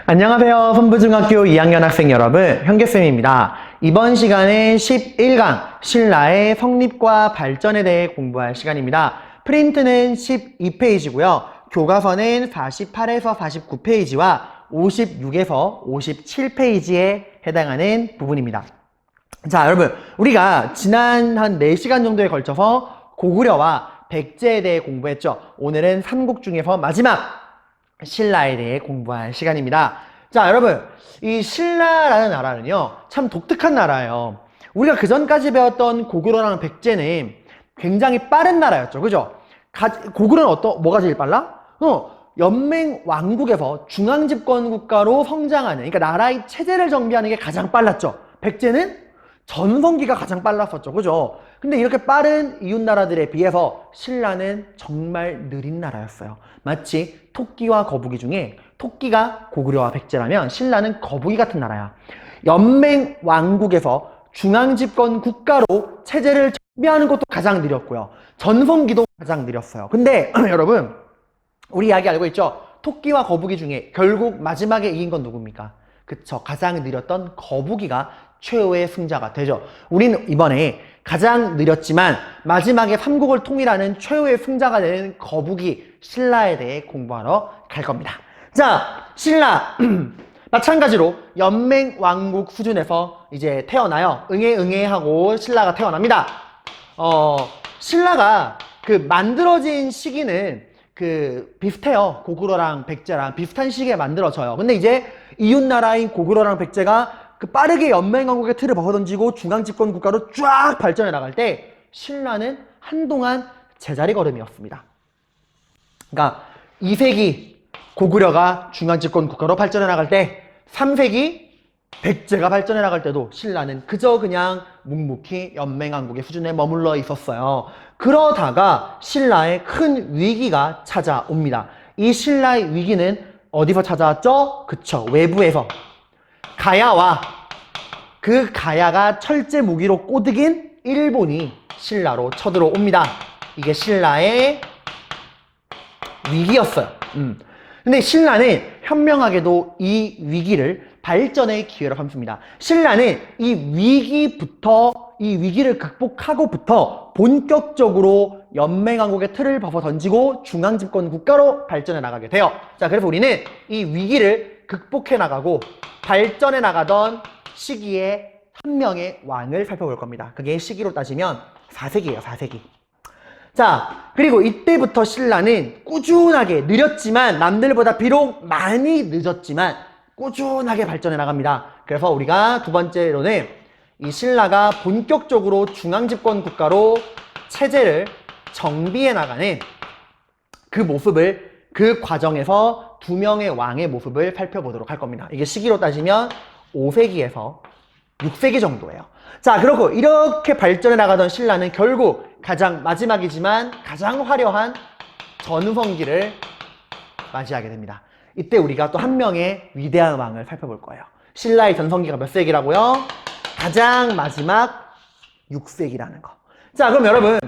안녕하세요. 선부중학교 2학년 학생 여러분, 현계쌤입니다. 이번 시간은 11강 신라의 성립과 발전에 대해 공부할 시간입니다. 프린트는 12페이지고요. 교과서는 48에서 49페이지와 56에서 57페이지에 해당하는 부분입니다. 자, 여러분, 우리가 지난 한 4시간 정도에 걸쳐서 고구려와 백제에 대해 공부했죠. 오늘은 삼국 중에서 마지막 신라에 대해 공부할 시간입니다. 자, 여러분, 이 신라라는 나라는요, 참 독특한 나라예요. 우리가 그전까지 배웠던 고구려랑 백제는 굉장히 빠른 나라였죠. 그죠? 고구려는 뭐가 제일 빨라? 연맹 왕국에서 중앙집권 국가로 성장하는, 그러니까 나라의 체제를 정비하는 게 가장 빨랐죠. 백제는 전성기가 가장 빨랐었죠. 그죠? 근데 이렇게 빠른 이웃나라들에 비해서 신라는 정말 느린 나라였어요. 마치 토끼와 거북이 중에 토끼가 고구려와 백제라면 신라는 거북이 같은 나라야. 연맹 왕국에서 중앙집권 국가로 체제를 정비하는 것도 가장 느렸고요. 전성기도 가장 느렸어요. 근데 여러분, 우리 이야기 알고 있죠? 토끼와 거북이 중에 결국 마지막에 이긴 건 누굽니까? 그쵸. 가장 느렸던 거북이가 최후의 승자가 되죠. 우리는 이번에 가장 느렸지만 마지막에 삼국을 통일하는 최후의 승자가 되는 거북이 신라에 대해 공부하러 갈 겁니다. 자, 신라 마찬가지로 연맹 왕국 수준에서 이제 태어나요. 응애 하고 신라가 태어납니다. 신라가 만들어진 시기는 비슷해요. 고구려랑 백제랑 비슷한 시기에 만들어져요. 근데 이제 이웃나라인 고구려랑 백제가 빠르게 연맹왕국의 틀을 벗어던지고 중앙집권 국가로 쫙 발전해 나갈 때 신라는 한동안 제자리 걸음이었습니다. 그러니까 2세기 고구려가 중앙집권 국가로 발전해 나갈 때 3세기 백제가 발전해 나갈 때도 신라는 그저 그냥 묵묵히 연맹왕국의 수준에 머물러 있었어요. 그러다가 신라의 큰 위기가 찾아옵니다. 이 신라의 위기는 어디서 찾아왔죠? 그쵸, 외부에서. 가야와 그 가야가 철제 무기로 꼬드긴 일본이 신라로 쳐들어옵니다. 이게 신라의 위기였어요. 근데 신라는 현명하게도 이 위기를 발전의 기회로 삼습니다. 신라는 이 위기를 극복하고부터 본격적으로 연맹왕국의 틀을 벗어 던지고 중앙집권 국가로 발전해 나가게 돼요. 자, 그래서 우리는 이 위기를 극복해 나가고 발전해 나가던 시기에 한 명의 왕을 살펴볼 겁니다. 그게 시기로 따지면 4세기예요, 4세기. 자, 그리고 이때부터 신라는 꾸준하게 느렸지만, 남들보다 비록 많이 늦었지만 꾸준하게 발전해 나갑니다. 그래서 우리가 두 번째로는 이 신라가 본격적으로 중앙집권 국가로 체제를 정비해 나가는 그 모습을, 그 과정에서 두 명의 왕의 모습을 살펴보도록 할 겁니다. 이게 시기로 따지면 5세기에서 6세기 정도예요. 자, 그렇고 이렇게 발전해 나가던 신라는 결국 가장 마지막이지만 가장 화려한 전성기를 맞이하게 됩니다. 이때 우리가 또 한 명의 위대한 왕을 살펴볼 거예요. 신라의 전성기가 몇 세기라고요? 가장 마지막 6세기라는 거. 자, 그럼 여러분,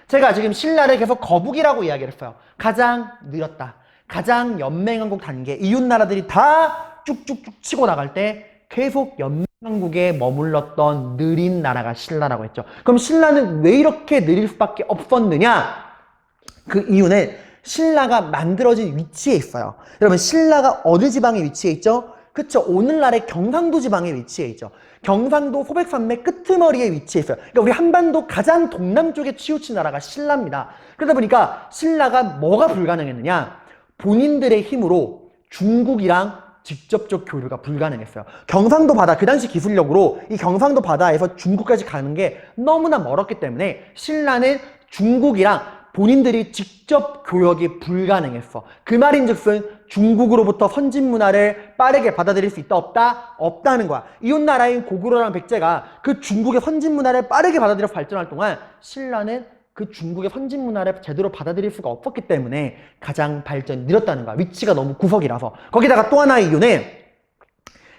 제가 지금 신라를 계속 거북이라고 이야기를 했어요. 가장 느렸다. 가장 연맹왕국 단계, 이웃나라들이 다 쭉쭉쭉 치고 나갈 때 계속 연맹왕국에 머물렀던 느린 나라가 신라라고 했죠. 그럼 신라는 왜 이렇게 느릴 수밖에 없었느냐? 그 이유는 신라가 만들어진 위치에 있어요. 여러분, 신라가 어느 지방에 위치해 있죠? 그쵸, 오늘날의 경상도 지방에 위치해 있죠. 경상도 소백산맥 끄트머리에 위치해 있어요. 그러니까 우리 한반도 가장 동남쪽에 치우친 나라가 신라입니다. 그러다 보니까 신라가 뭐가 불가능했느냐? 본인들의 힘으로 중국이랑 직접적 교류가 불가능했어요. 경상도 바다, 그 당시 기술력으로 이 경상도 바다에서 중국까지 가는 게 너무나 멀었기 때문에 신라는 중국이랑 본인들이 직접 교역이 불가능했어. 그 말인즉슨 중국으로부터 선진 문화를 빠르게 받아들일 수 있다, 없다? 없다는 거야. 이웃나라인 고구려랑 백제가 그 중국의 선진 문화를 빠르게 받아들여서 발전할 동안 신라는 그 중국의 선진 문화를 제대로 받아들일 수가 없었기 때문에 가장 발전이 느렸다는 거야. 위치가 너무 구석이라서. 거기다가 또 하나의 이유는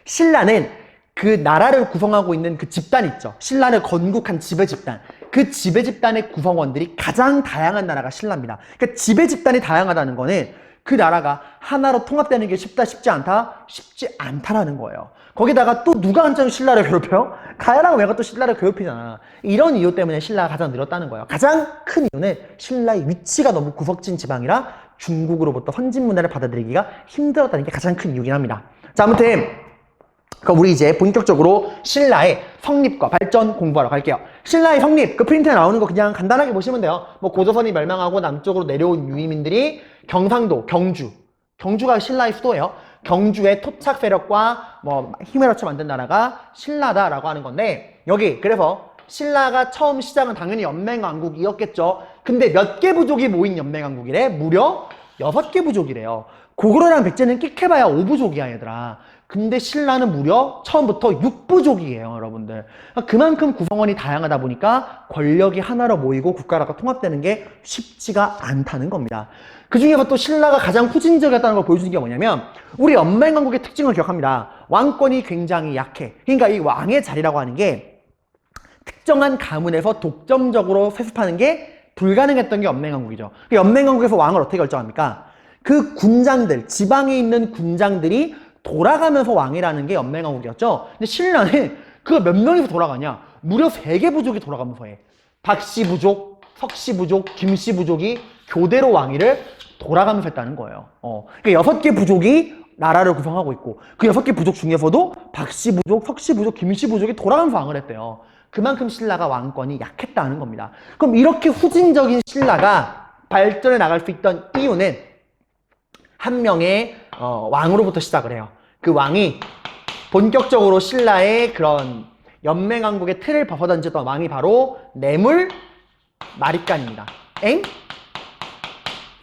신라는 그 나라를 구성하고 있는 그 집단 있죠. 신라를 건국한 지배 집단. 그 지배 집단의 구성원들이 가장 다양한 나라가 신라입니다. 그러니까 지배 집단이 다양하다는 거는 그 나라가 하나로 통합되는 게 쉽다, 쉽지 않다? 쉽지 않다라는 거예요. 거기다가 또 누가 한참 신라를 괴롭혀요? 가야랑 왜가 또 신라를 괴롭히잖아. 이런 이유 때문에 신라가 가장 늘었다는 거예요. 가장 큰 이유는 신라의 위치가 너무 구석진 지방이라 중국으로부터 선진 문화를 받아들이기가 힘들었다는 게 가장 큰 이유긴 합니다. 자, 아무튼 그럼 우리 이제 본격적으로 신라의 성립과 발전 공부하러 갈게요. 신라의 성립, 그 프린트에 나오는 거 그냥 간단하게 보시면 돼요. 뭐 고조선이 멸망하고 남쪽으로 내려온 유이민들이 경상도, 경주가 신라의 수도예요. 경주의 토착 세력과 뭐 힘을 합쳐 만든 나라가 신라다라고 하는 건데, 여기 그래서 신라가 처음 시작은 당연히 연맹왕국이었겠죠. 근데 몇 개 부족이 모인 연맹왕국이래? 무려 6개 부족이래요. 고구려랑 백제는 끽해봐야 5부족이야 얘들아. 근데 신라는 무려 처음부터 6부족이에요 여러분들. 그만큼 구성원이 다양하다 보니까 권력이 하나로 모이고 국가가 통합되는 게 쉽지가 않다는 겁니다. 그 중에서 또 신라가 가장 후진적이었다는 걸 보여주는 게 뭐냐면, 우리 연맹왕국의 특징을 기억합니다. 왕권이 굉장히 약해. 그러니까 이 왕의 자리라고 하는 게 특정한 가문에서 독점적으로 세습하는 게 불가능했던 게 연맹왕국이죠. 그 연맹왕국에서 왕을 어떻게 결정합니까? 그 군장들, 지방에 있는 군장들이 돌아가면서 왕이라는 게 연맹왕국이었죠. 근데 신라는 그거 몇 명이서 돌아가냐? 무려 3개 부족이 돌아가면서 해. 박씨 부족, 석씨 부족, 김씨 부족이 교대로 왕위를 돌아가면서 했다는 거예요. 그러니까 6개 부족이 나라를 구성하고 있고, 그 6개 부족 중에서도 박씨 부족, 석씨 부족, 김씨 부족이 돌아가면서 왕을 했대요. 그만큼 신라가 왕권이 약했다는 겁니다. 그럼 이렇게 후진적인 신라가 발전해 나갈 수 있던 이유는 한 명의 왕으로부터 시작을 해요. 그 왕이 본격적으로 신라의 그런 연맹왕국의 틀을 벗어던졌던 왕이 바로 뇌물 마립간입니다. 엥?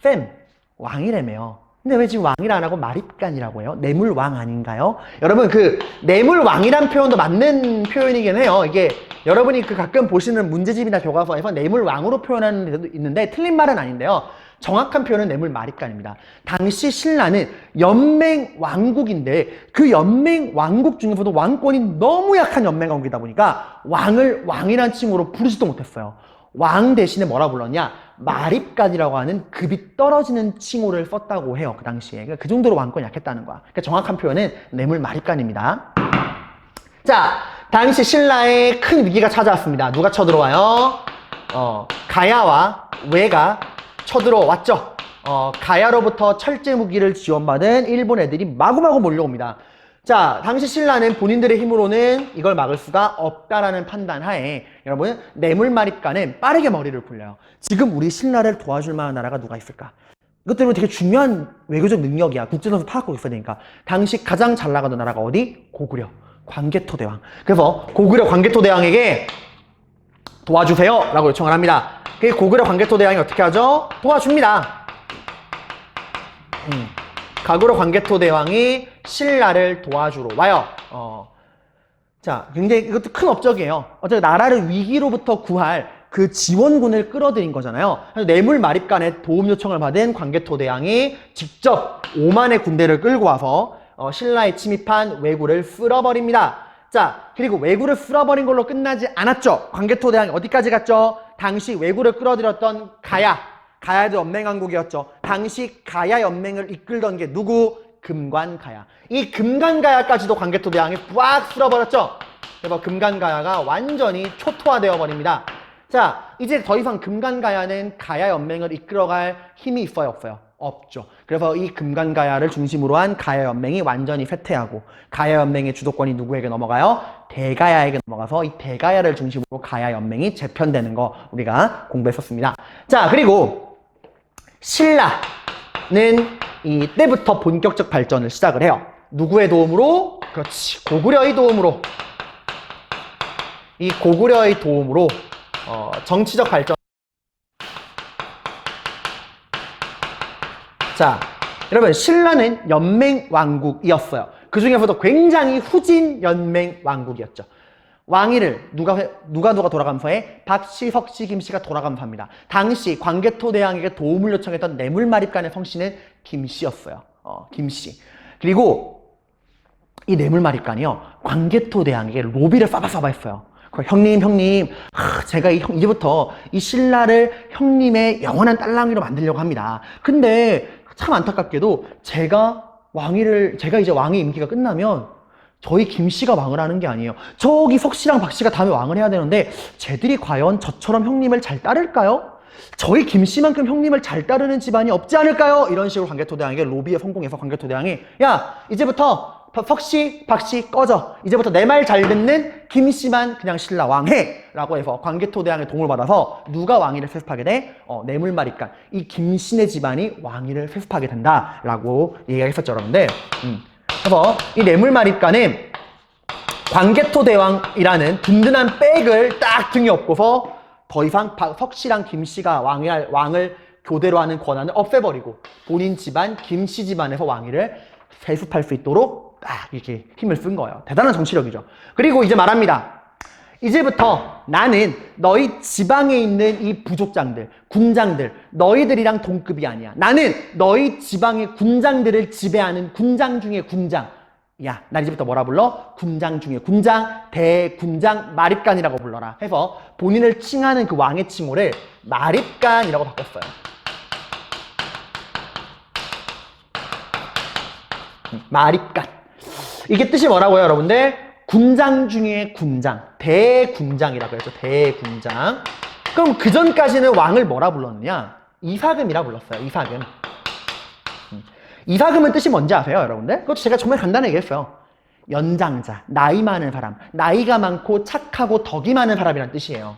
쌤, 왕이라며요. 근데 왜 지금 왕이라 안 하고 마립간이라고 해요? 뇌물왕 아닌가요? 여러분, 그 뇌물왕이란 표현도 맞는 표현이긴 해요. 이게 여러분이 그 가끔 보시는 문제집이나 교과서에서 뇌물왕으로 표현하는 데도 있는데 틀린 말은 아닌데요. 정확한 표현은 뇌물마립간입니다. 당시 신라는 연맹왕국인데 그 연맹왕국 중에서도 왕권이 너무 약한 연맹왕국이다 보니까 왕을 왕이란 칭호로 부르지도 못했어요. 왕 대신에 뭐라 불렀냐? 마립간이라고 하는 급이 떨어지는 칭호를 썼다고 해요. 그 당시에. 그러니까 그 정도로 왕권이 약했다는 거야. 그러니까 정확한 표현은 뇌물마립간입니다. 자, 당시 신라에 큰 위기가 찾아왔습니다. 누가 쳐들어와요? 가야와 왜가 쳐들어왔죠. 가야로부터 철제 무기를 지원받은 일본 애들이 마구마구 몰려옵니다. 자, 당시 신라는 본인들의 힘으로는 이걸 막을 수가 없다라는 판단 하에 여러분, 뇌물마립간은 빠르게 머리를 굴려요. 지금 우리 신라를 도와줄 만한 나라가 누가 있을까? 이것 때문에 되게 중요한 외교적 능력이야. 국제선에서 파악하고 있어야 되니까. 당시 가장 잘 나가던 나라가 어디? 고구려, 광개토대왕. 그래서 고구려 광개토대왕에게 도와주세요 라고 요청을 합니다. 그 고구려 광개토대왕이 어떻게 하죠? 도와줍니다. 고구려 광개토대왕이 신라를 도와주러 와요. 자, 굉장히 이것도 큰 업적이에요. 어차피 나라를 위기로부터 구할 그 지원군을 끌어들인 거잖아요. 그래서 뇌물마립간의 도움 요청을 받은 광개토대왕이 직접 5만의 군대를 끌고 와서 신라에 침입한 왜구를 쓸어버립니다. 자, 그리고 왜구를 쓸어버린 걸로 끝나지 않았죠. 광개토대왕이 어디까지 갔죠? 당시 왜구를 끌어들였던 가야도 연맹왕국이었죠. 당시 가야 연맹을 이끌던 게 누구? 금관가야. 이 금관가야까지도 광개토대왕이 꽉 쓸어버렸죠. 그래서 금관가야가 완전히 초토화되어 버립니다. 자, 이제 더 이상 금관가야는 가야 연맹을 이끌어갈 힘이 있어요, 없어요? 없죠. 그래서 이 금관가야를 중심으로 한 가야 연맹이 완전히 쇠퇴하고, 가야 연맹의 주도권이 누구에게 넘어가요? 대가야에게 넘어가서 이 대가야를 중심으로 가야 연맹이 재편되는 거 우리가 공부했었습니다. 자, 그리고 신라는 이때부터 본격적 발전을 시작을 해요. 누구의 도움으로? 그렇지, 고구려의 도움으로. 이 고구려의 도움으로 정치적 발전. 자, 여러분, 신라는 연맹왕국이었어요. 그 중에서도 굉장히 후진 연맹왕국이었죠. 왕위를 누가 돌아가면서 해? 박씨, 석씨, 김씨가 돌아가면서 합니다. 당시 광개토대왕에게 도움을 요청했던 뇌물마립간의 성씨는 김씨였어요. 김씨. 그리고 이 뇌물마립간이요, 광개토대왕에게 로비를 싸바싸바 했어요. 형님, 제가 이제부터 이 신라를 형님의 영원한 딸랑이로 만들려고 합니다. 근데 참 안타깝게도 제가 이제 왕의 임기가 끝나면 저희 김씨가 왕을 하는 게 아니에요. 저기 석씨랑 박씨가 다음에 왕을 해야 되는데 쟤들이 과연 저처럼 형님을 잘 따를까요? 저희 김씨만큼 형님을 잘 따르는 집안이 없지 않을까요? 이런 식으로 광개토대왕에게 로비에 성공해서 광개토대왕이 야 이제부터 석씨, 박씨 꺼져. 이제부터 내 말 잘 듣는 김씨만 그냥 신라 왕해! 라고 해서 광개토대왕의 도움을 받아서 누가 왕위를 세습하게 돼? 뇌물마립간. 이 김씨네 집안이 왕위를 세습하게 된다. 라고 얘기가 했었죠, 여러분들. 그래서 이 뇌물마립간은 광개토대왕이라는 든든한 백을 딱 등에 업고서 더 이상 석씨랑 김씨가 왕을 교대로 하는 권한을 없애버리고 본인 집안, 김씨 집안에서 왕위를 세습할 수 있도록 딱 이렇게 힘을 쓴 거예요. 대단한 정치력이죠. 그리고 이제 말합니다. 이제부터 나는 너희 지방에 있는 이 부족장들, 군장들, 너희들이랑 동급이 아니야. 나는 너희 지방의 군장들을 지배하는 군장 중에 군장. 야, 난 이제부터 뭐라 불러? 군장 중에 군장, 대군장, 마립간이라고 불러라. 해서 본인을 칭하는 그 왕의 칭호를 마립간이라고 바꿨어요. 마립간. 이게 뜻이 뭐라고요, 여러분들? 군장 중에 군장, 대군장이라고 했죠. 대군장. 그럼 그 전까지는 왕을 뭐라 불렀느냐? 이사금이라 불렀어요. 이사금. 이사금은 뜻이 뭔지 아세요, 여러분들? 그것도 제가 정말 간단하게 얘기했어요. 연장자, 나이 많은 사람, 나이가 많고 착하고 덕이 많은 사람이란 뜻이에요.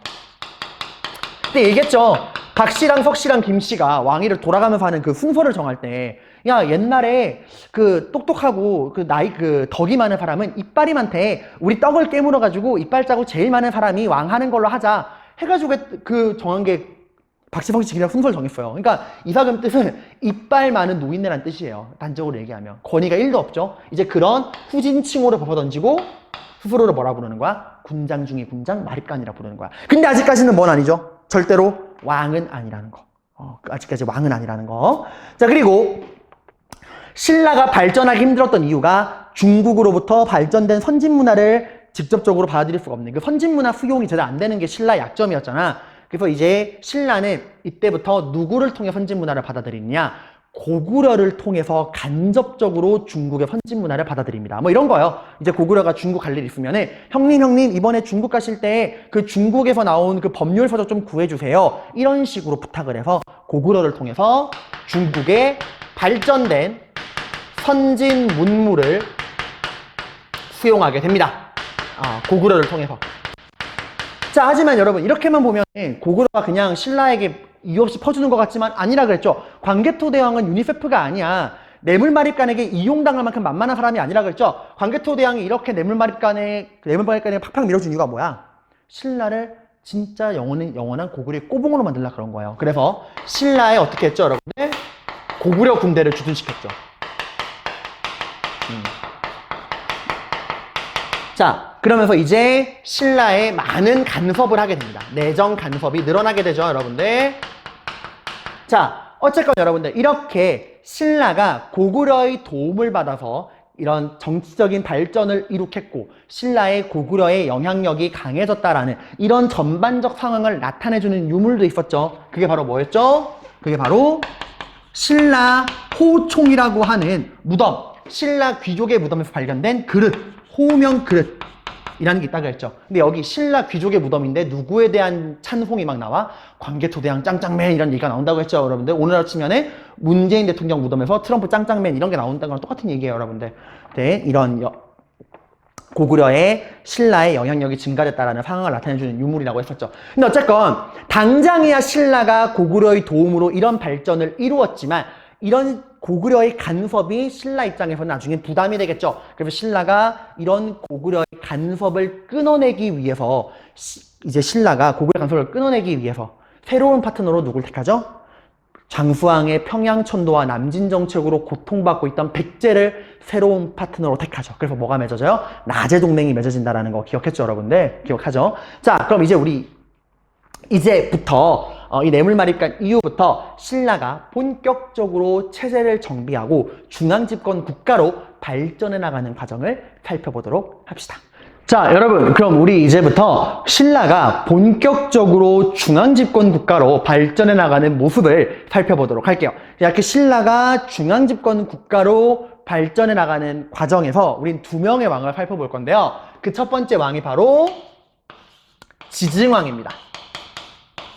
근데 얘기했죠. 박씨랑 석씨랑 김씨가 왕위를 돌아가면서 하는 그 순서를 정할 때, 야, 옛날에 그 똑똑하고 덕이 많은 사람은 이빨이 많대. 우리 떡을 깨물어가지고 이빨 짜고 제일 많은 사람이 왕하는 걸로 하자. 해가지고 그 정한 게 박씨, 석씨, 김씨랑 순서를 정했어요. 그러니까 이사금 뜻은 이빨 많은 노인네란 뜻이에요. 단적으로 얘기하면. 권위가 1도 없죠. 이제 그런 후진 칭호를 벗어던지고 스스로를 뭐라 부르는 거야? 군장 중에 군장, 마립간이라 부르는 거야. 근데 아직까지는 뭔 아니죠? 절대로 왕은 아니라는 거. 아직까지 왕은 아니라는 거. 자, 그리고 신라가 발전하기 힘들었던 이유가 중국으로부터 발전된 선진 문화를 직접적으로 받아들일 수가 없는 그 선진 문화 수용이 제대로 안 되는 게 신라의 약점이었잖아. 그래서 이제 신라는 이때부터 누구를 통해 선진 문화를 받아들이느냐? 고구려를 통해서 간접적으로 중국의 선진 문화를 받아들입니다. 뭐 이런 거예요. 이제 고구려가 중국 갈 일 있으면은 형님 이번에 중국 가실 때 그 중국에서 나온 그 법률 서적 좀 구해주세요. 이런 식으로 부탁을 해서 고구려를 통해서 중국의 발전된 선진 문물을 수용하게 됩니다. 고구려를 통해서. 자, 하지만 여러분 이렇게만 보면 고구려가 그냥 신라에게 이유 없이 퍼주는 것 같지만 아니라 그랬죠. 광개토대왕은 유니세프가 아니야. 뇌물마립간에게 이용당할 만큼 만만한 사람이 아니라 그랬죠. 광개토대왕이 이렇게 뇌물마립간에 팍팍 밀어준 이유가 뭐야? 신라를 진짜 영원한 고구려의 꼬붕으로 만들려고 그런 거예요. 그래서 신라에 어떻게 했죠, 여러분들? 고구려 군대를 주둔시켰죠. 자, 그러면서 이제 신라에 많은 간섭을 하게 됩니다. 내정 간섭이 늘어나게 되죠, 여러분들. 자, 어쨌건 여러분들 이렇게 신라가 고구려의 도움을 받아서 이런 정치적인 발전을 이룩했고 신라의 고구려의 영향력이 강해졌다라는 이런 전반적 상황을 나타내주는 유물도 있었죠. 그게 바로 뭐였죠? 그게 바로 신라 호총이라고 하는 무덤, 신라 귀족의 무덤에서 발견된 그릇, 호명 그릇이라는 게 있다고 했죠. 근데 여기 신라 귀족의 무덤인데 누구에 대한 찬송이 막 나와? 광개토대왕 짱짱맨 이런 얘기가 나온다고 했죠, 여러분들. 오늘 치면은 문재인 대통령 무덤에서 트럼프 짱짱맨 이런 게 나온다는 거랑 똑같은 얘기예요, 여러분들. 네, 이런 고구려의 신라의 영향력이 증가됐다라는 상황을 나타내주는 유물이라고 했었죠. 근데 어쨌건 당장이야 신라가 고구려의 도움으로 이런 발전을 이루었지만 이런 고구려의 간섭이 신라 입장에서는 나중에 부담이 되겠죠. 그래서 신라가 이런 고구려의 간섭을 끊어내기 위해서 이제 신라가 고구려 간섭을 끊어내기 위해서 새로운 파트너로 누굴 택하죠? 장수왕의 평양천도와 남진정책으로 고통받고 있던 백제를 새로운 파트너로 택하죠. 그래서 뭐가 맺어져요? 나제 동맹이 맺어진다라는 거 기억했죠, 여러분들? 기억하죠? 자, 그럼 이제 이제부터 이 뇌물마립간 이후부터 신라가 본격적으로 체제를 정비하고 중앙집권 국가로 발전해 나가는 과정을 살펴보도록 합시다. 자, 여러분, 그럼 우리 이제부터 신라가 본격적으로 중앙집권 국가로 발전해 나가는 모습을 살펴보도록 할게요. 이렇게 신라가 중앙집권 국가로 발전해 나가는 과정에서 우린 두 명의 왕을 살펴볼 건데요. 그 첫 번째 왕이 바로 지증왕입니다.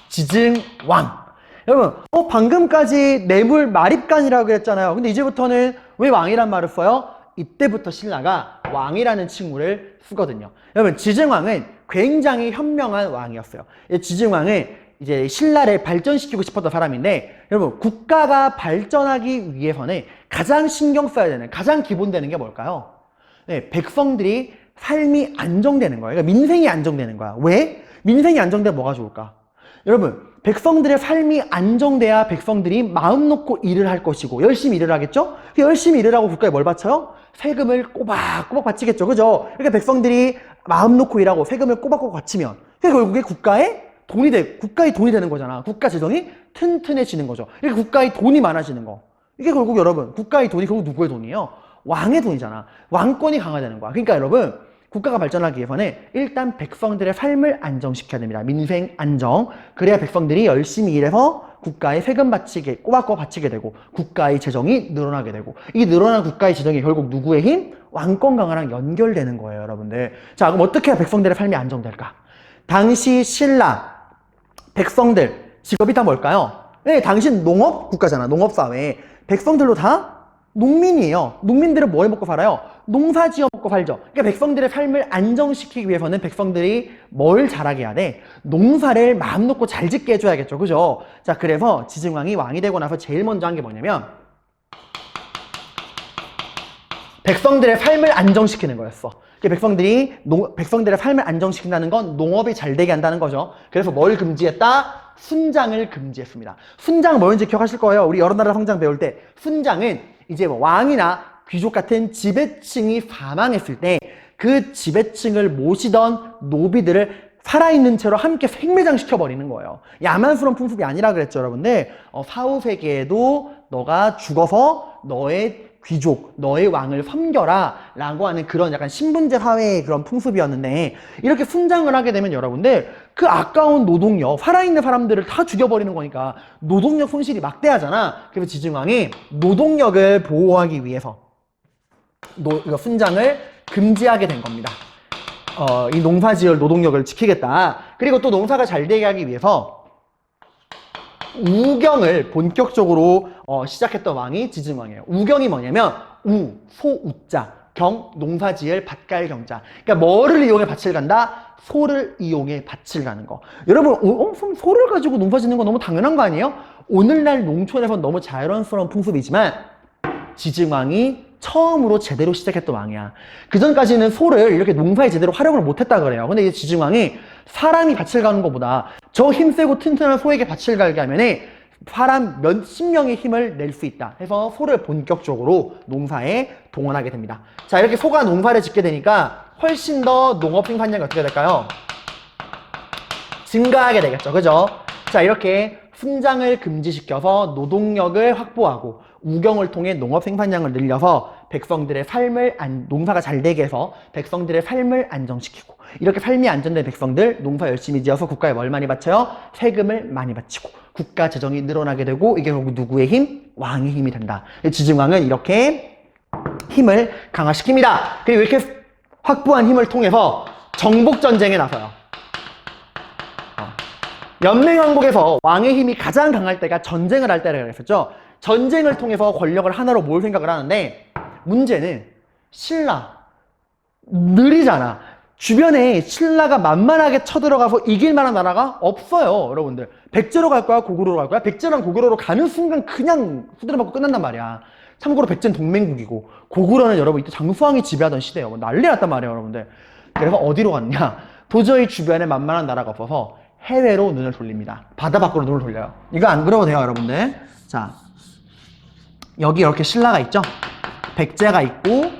지증왕. 여러분, 방금까지 뇌물 마립간이라고 했잖아요. 근데 이제부터는 왜 왕이란 말을 써요? 이때부터 신라가 왕이라는 칭호를 쓰거든요. 여러분, 지증왕은 굉장히 현명한 왕이었어요. 지증왕은 이제 신라를 발전시키고 싶었던 사람인데, 여러분, 국가가 발전하기 위해서는 가장 신경 써야 되는, 가장 기본되는 게 뭘까요? 네, 백성들이 삶이 안정되는 거예요. 그러니까 민생이 안정되는 거야. 왜? 민생이 안정되면 뭐가 좋을까? 여러분, 백성들의 삶이 안정돼야 백성들이 마음 놓고 일을 할 것이고 열심히 일을 하겠죠? 열심히 일을 하고 국가에 뭘 바쳐요? 세금을 꼬박꼬박 바치겠죠. 그죠? 그러니까 백성들이 마음 놓고 일하고 세금을 꼬박꼬박 바치면 결국에 국가의 돈이 되는 거잖아. 국가 재정이 튼튼해지는 거죠. 이렇게 국가의 돈이 많아지는 거. 이게 결국 여러분, 국가의 돈이 결국 누구의 돈이에요? 왕의 돈이잖아. 왕권이 강화되는 거야. 그러니까 여러분, 국가가 발전하기 위해서는 일단 백성들의 삶을 안정시켜야 됩니다. 민생 안정. 그래야 백성들이 열심히 일해서 국가에 세금 바치게, 꼬박꼬박 바치게 되고 국가의 재정이 늘어나게 되고 이 늘어난 국가의 재정이 결국 누구의 힘? 왕권 강화랑 연결되는 거예요, 여러분들. 자, 그럼 어떻게 해야 백성들의 삶이 안정될까? 당시 신라 백성들 직업이 다 뭘까요? 네, 당신 농업 국가잖아. 농업사회. 백성들도 다 농민이에요. 농민들은 뭘 먹고 살아요? 농사 지어 먹고 살죠. 그러니까 백성들의 삶을 안정시키기 위해서는 백성들이 뭘 잘하게 해야 돼? 농사를 마음 놓고 잘 짓게 해줘야겠죠. 그죠? 자, 그래서 지증왕이 왕이 되고 나서 제일 먼저 한 게 뭐냐면 백성들의 삶을 안정시키는 거였어. 백성들의 삶을 안정시킨다는 건 농업이 잘 되게 한다는 거죠. 그래서 뭘 금지했다? 순장을 금지했습니다. 순장 뭐였는지 기억하실 거예요. 우리 여러 나라 성장 배울 때 순장은 이제 뭐 왕이나 귀족 같은 지배층이 사망했을 때 그 지배층을 모시던 노비들을 살아있는 채로 함께 생매장 시켜버리는 거예요. 야만스러운 풍습이 아니라 그랬죠, 여러분들. 사후세계에도 너가 죽어서 너의 귀족, 너의 왕을 섬겨라 라고 하는 그런 약간 신분제 사회의 그런 풍습이었는데 이렇게 순장을 하게 되면 여러분들 그 아까운 노동력, 살아있는 사람들을 다 죽여버리는 거니까 노동력 손실이 막대하잖아. 그래서 지증왕이 노동력을 보호하기 위해서 순장을 금지하게 된 겁니다. 이 농사지을 노동력을 지키겠다. 그리고 또 농사가 잘 되게 하기 위해서 우경을 본격적으로 시작했던 왕이 지증왕이에요. 우경이 뭐냐면 소우자, 경, 농사지을 밭갈 경자. 그러니까 뭐를 이용해 밭을 간다? 소를 이용해 밭을 가는 거. 여러분, 소를 가지고 농사 짓는 거 너무 당연한 거 아니에요? 오늘날 농촌에선 너무 자연스러운 풍습이지만 지증왕이 처음으로 제대로 시작했던 왕이야. 그 전까지는 소를 이렇게 농사에 제대로 활용을 못했다 그래요. 근데 이 지증왕이 사람이 밭을 가는 것보다 저 힘세고 튼튼한 소에게 밭을 갈게 하면은 사람 몇십 명의 힘을 낼 수 있다 해서 소를 본격적으로 농사에 동원하게 됩니다. 자, 이렇게 소가 농사를 짓게 되니까 훨씬 더 농업 생산량이 어떻게 될까요? 증가하게 되겠죠. 그죠? 자, 이렇게 순장을 금지시켜서 노동력을 확보하고 우경을 통해 농업 생산량을 늘려서 백성들의 삶을 농사가 잘 되게 해서 백성들의 삶을 안정시키고 이렇게 삶이 안정된 백성들 농사 열심히 지어서 국가에 뭘 많이 바쳐요? 세금을 많이 바치고 국가 재정이 늘어나게 되고 이게 결국 누구의 힘? 왕의 힘이 된다. 지증왕은 이렇게 힘을 강화시킵니다. 그리고 이렇게 확보한 힘을 통해서 정복전쟁에 나서요. 연맹왕국에서 왕의 힘이 가장 강할 때가 전쟁을 할 때라고 했었죠. 전쟁을 통해서 권력을 하나로 모을 생각을 하는데 문제는 신라 느리잖아. 주변에 신라가 만만하게 쳐들어가서 이길 만한 나라가 없어요. 여러분들 백제로 갈 거야? 고구려로 갈 거야? 백제랑 고구려로 가는 순간 그냥 후드려 맞고 끝난단 말이야. 참고로 백제는 동맹국이고 고구려는 여러분 이때 장수왕이 지배하던 시대예요. 뭐 난리 났단 말이에요, 여러분들. 그래서 어디로 갔냐? 도저히 주변에 만만한 나라가 없어서 해외로 눈을 돌립니다. 바다 밖으로 눈을 돌려요. 이거 안 그려도 돼요, 여러분들. 자, 여기 이렇게 신라가 있죠? 백제가 있고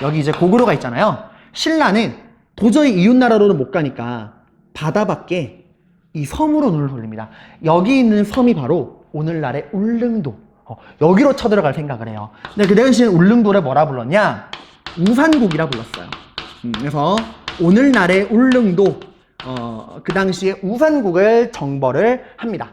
여기 이제 고구려가 있잖아요. 신라는 도저히 이웃나라로는 못 가니까 바다 밖에 이 섬으로 눈을 돌립니다. 여기 있는 섬이 바로 오늘날의 울릉도. 여기로 쳐들어갈 생각을 해요. 근데 그 당시에 울릉도를 뭐라 불렀냐? 우산국이라 불렀어요. 그래서 오늘날의 울릉도 그 당시에 우산국을 정벌을 합니다.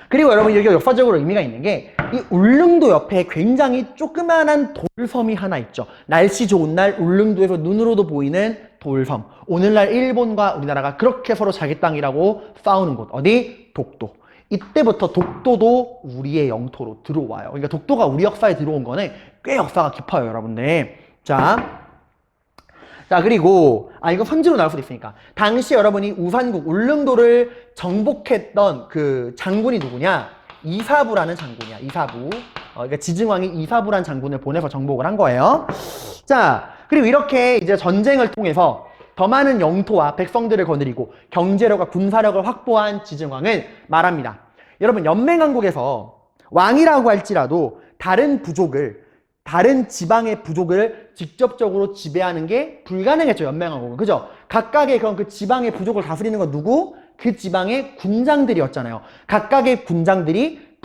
그리고 여러분 여기 역사적으로 의미가 있는 게 이 울릉도 옆에 굉장히 조그만한 돌섬이 하나 있죠. 날씨 좋은 날 울릉도에서 눈으로도 보이는 돌섬. 오늘날 일본과 우리나라가 그렇게 서로 자기 땅이라고 싸우는 곳. 어디? 독도. 이때부터 독도도 우리의 영토로 들어와요. 그러니까 독도가 우리 역사에 들어온 거는 꽤 역사가 깊어요, 여러분들. 자, 그리고 이거 선지로 나올 수도 있으니까 당시 여러분이 우산국 울릉도를 정복했던 그 장군이 누구냐? 이사부라는 장군이야. 이사부. 그러니까 지증왕이 이사부라는 장군을 보내서 정복을 한 거예요. 자, 그리고 이렇게 이제 전쟁을 통해서 더 많은 영토와 백성들을 거느리고 경제력과 군사력을 확보한 지증왕은 말합니다. 여러분 연맹왕국에서 왕이라고 할지라도 다른 지방의 부족을 직접적으로 지배하는 게 불가능했죠, 연맹왕국은. 그죠? 각각의 그런 그 지방의 부족을 다스리는 건 누구? 그 지방의 군장들이었잖아요. 각각의 군장들이